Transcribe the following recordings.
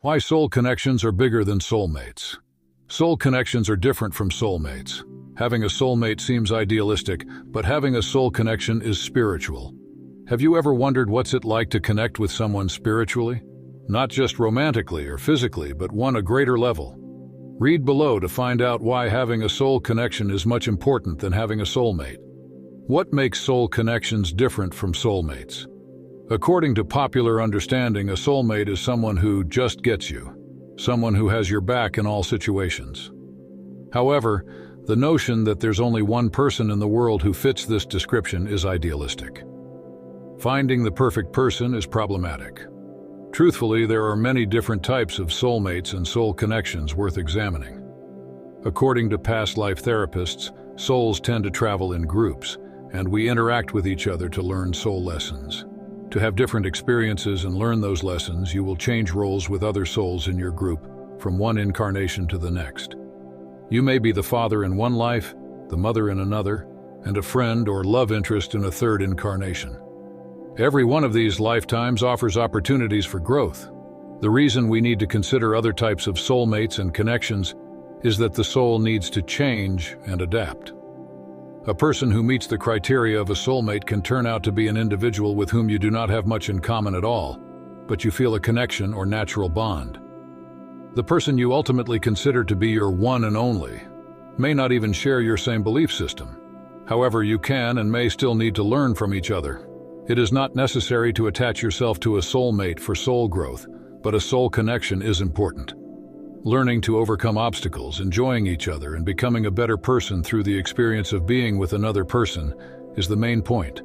Why soul connections are bigger than soulmates. Soul connections are different from soulmates. Having a soulmate seems idealistic, but having a soul connection is spiritual. Have you ever wondered what's it like to connect with someone spiritually? Not just romantically or physically, but on a greater level. Read below to find out why having a soul connection is much important than having a soulmate. What makes soul connections different from soulmates? According to popular understanding, a soulmate is someone who just gets you, someone who has your back in all situations. However, the notion that there's only one person in the world who fits this description is idealistic. Finding the perfect person is problematic. Truthfully, there are many different types of soulmates and soul connections worth examining. According to past life therapists, souls tend to travel in groups, and we interact with each other to learn soul lessons. To have different experiences and learn those lessons, you will change roles with other souls in your group, from one incarnation to the next. You may be the father in one life, the mother in another, and a friend or love interest in a third incarnation. Every one of these lifetimes offers opportunities for growth. The reason we need to consider other types of soulmates and connections is that the soul needs to change and adapt. A person who meets the criteria of a soulmate can turn out to be an individual with whom you do not have much in common at all, but you feel a connection or natural bond. The person you ultimately consider to be your one and only may not even share your same belief system. However, you can and may still need to learn from each other. It is not necessary to attach yourself to a soulmate for soul growth, but a soul connection is important. Learning to overcome obstacles, enjoying each other, and becoming a better person through the experience of being with another person is the main point.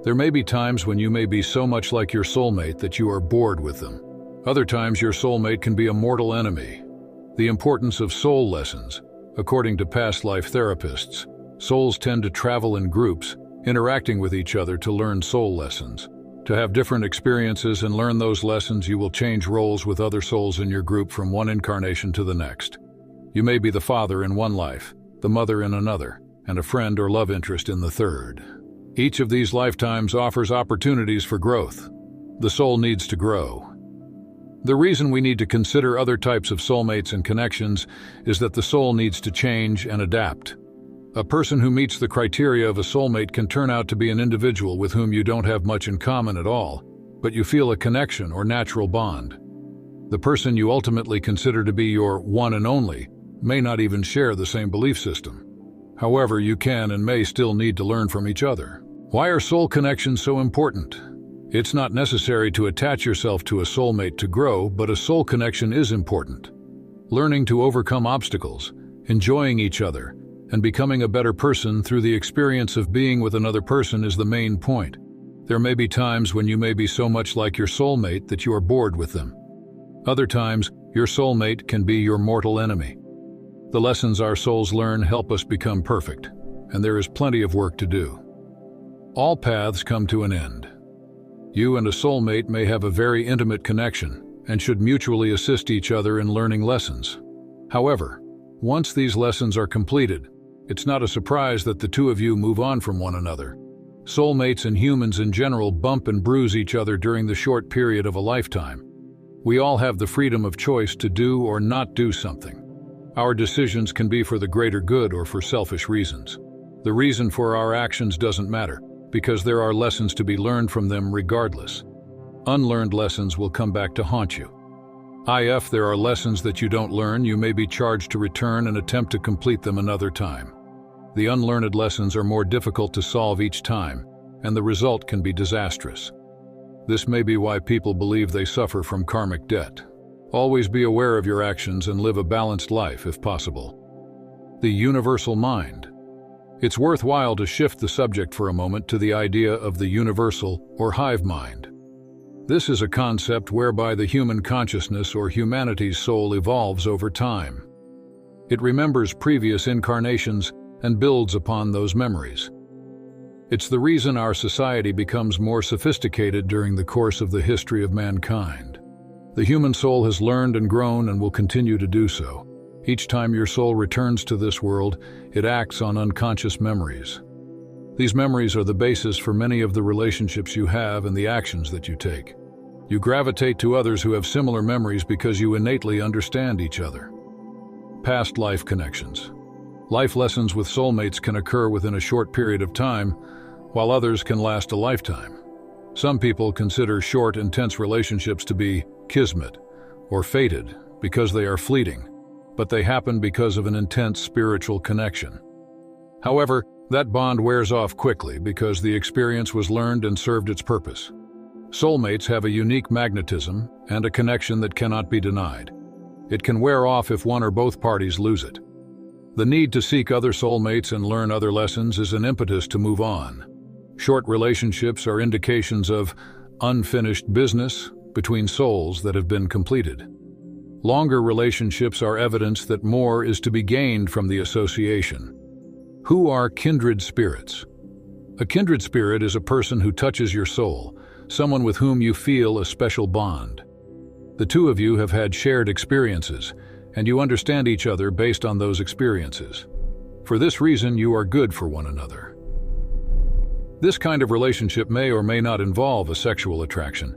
There may be times when you may be so much like your soulmate that you are bored with them. Other times your soulmate can be a mortal enemy. The importance of soul lessons. According to past life therapists, souls tend to travel in groups, interacting with each other to learn soul lessons. To have different experiences and learn those lessons, you will change roles with other souls in your group from one incarnation to the next. You may be the father in one life, the mother in another, and a friend or love interest in the third. Each of these lifetimes offers opportunities for growth. The soul needs to grow. The reason we need to consider other types of soulmates and connections is that the soul needs to change and adapt. A person who meets the criteria of a soulmate can turn out to be an individual with whom you don't have much in common at all, but you feel a connection or natural bond. The person you ultimately consider to be your one and only may not even share the same belief system. However, you can and may still need to learn from each other. Why are soul connections so important? It's not necessary to attach yourself to a soulmate to grow, but a soul connection is important. Learning to overcome obstacles, enjoying each other, and becoming a better person through the experience of being with another person is the main point. There may be times when you may be so much like your soulmate that you are bored with them. Other times, your soulmate can be your mortal enemy. The lessons our souls learn help us become perfect, and there is plenty of work to do. All paths come to an end. You and a soulmate may have a very intimate connection and should mutually assist each other in learning lessons. However, once these lessons are completed, it's not a surprise that the two of you move on from one another. Soulmates and humans in general bump and bruise each other during the short period of a lifetime. We all have the freedom of choice to do or not do something. Our decisions can be for the greater good or for selfish reasons. The reason for our actions doesn't matter, because there are lessons to be learned from them regardless. Unlearned lessons will come back to haunt you. If there are lessons that you don't learn, you may be charged to return and attempt to complete them another time. The unlearned lessons are more difficult to solve each time, and the result can be disastrous. This may be why people believe they suffer from karmic debt. Always be aware of your actions and live a balanced life if possible. The universal mind. It's worthwhile to shift the subject for a moment to the idea of the universal or hive mind. This is a concept whereby the human consciousness or humanity's soul evolves over time. It remembers previous incarnations and builds upon those memories. It's the reason our society becomes more sophisticated during the course of the history of mankind. The human soul has learned and grown and will continue to do so. Each time your soul returns to this world, it acts on unconscious memories. These memories are the basis for many of the relationships you have and the actions that you take. You gravitate to others who have similar memories because you innately understand each other. Past life connections. Life lessons with soulmates can occur within a short period of time, while others can last a lifetime. Some people consider short, intense relationships to be kismet or fated because they are fleeting, but they happen because of an intense spiritual connection. However, that bond wears off quickly because the experience was learned and served its purpose. Soulmates have a unique magnetism and a connection that cannot be denied. It can wear off if one or both parties lose it. The need to seek other soulmates and learn other lessons is an impetus to move on. Short relationships are indications of unfinished business between souls that have been completed. Longer relationships are evidence that more is to be gained from the association. Who are kindred spirits? A kindred spirit is a person who touches your soul, someone with whom you feel a special bond. The two of you have had shared experiences, and you understand each other based on those experiences. For this reason, you are good for one another. This kind of relationship may or may not involve a sexual attraction,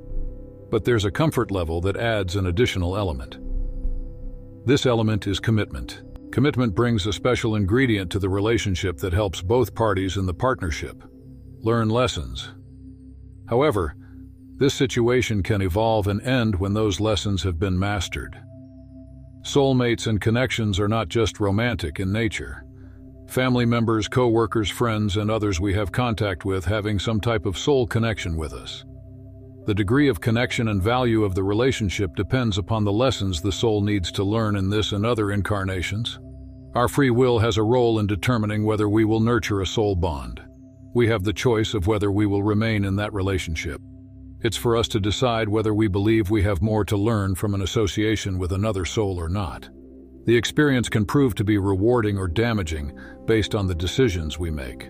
but there's a comfort level that adds an additional element. This element is commitment. Commitment brings a special ingredient to the relationship that helps both parties in the partnership learn lessons. However, this situation can evolve and end when those lessons have been mastered. Soulmates and connections are not just romantic in nature. Family members, co-workers, friends, and others we have contact with having some type of soul connection with us. The degree of connection and value of the relationship depends upon the lessons the soul needs to learn in this and other incarnations. Our free will has a role in determining whether we will nurture a soul bond. We have the choice of whether we will remain in that relationship. It's for us to decide whether we believe we have more to learn from an association with another soul or not. The experience can prove to be rewarding or damaging based on the decisions we make.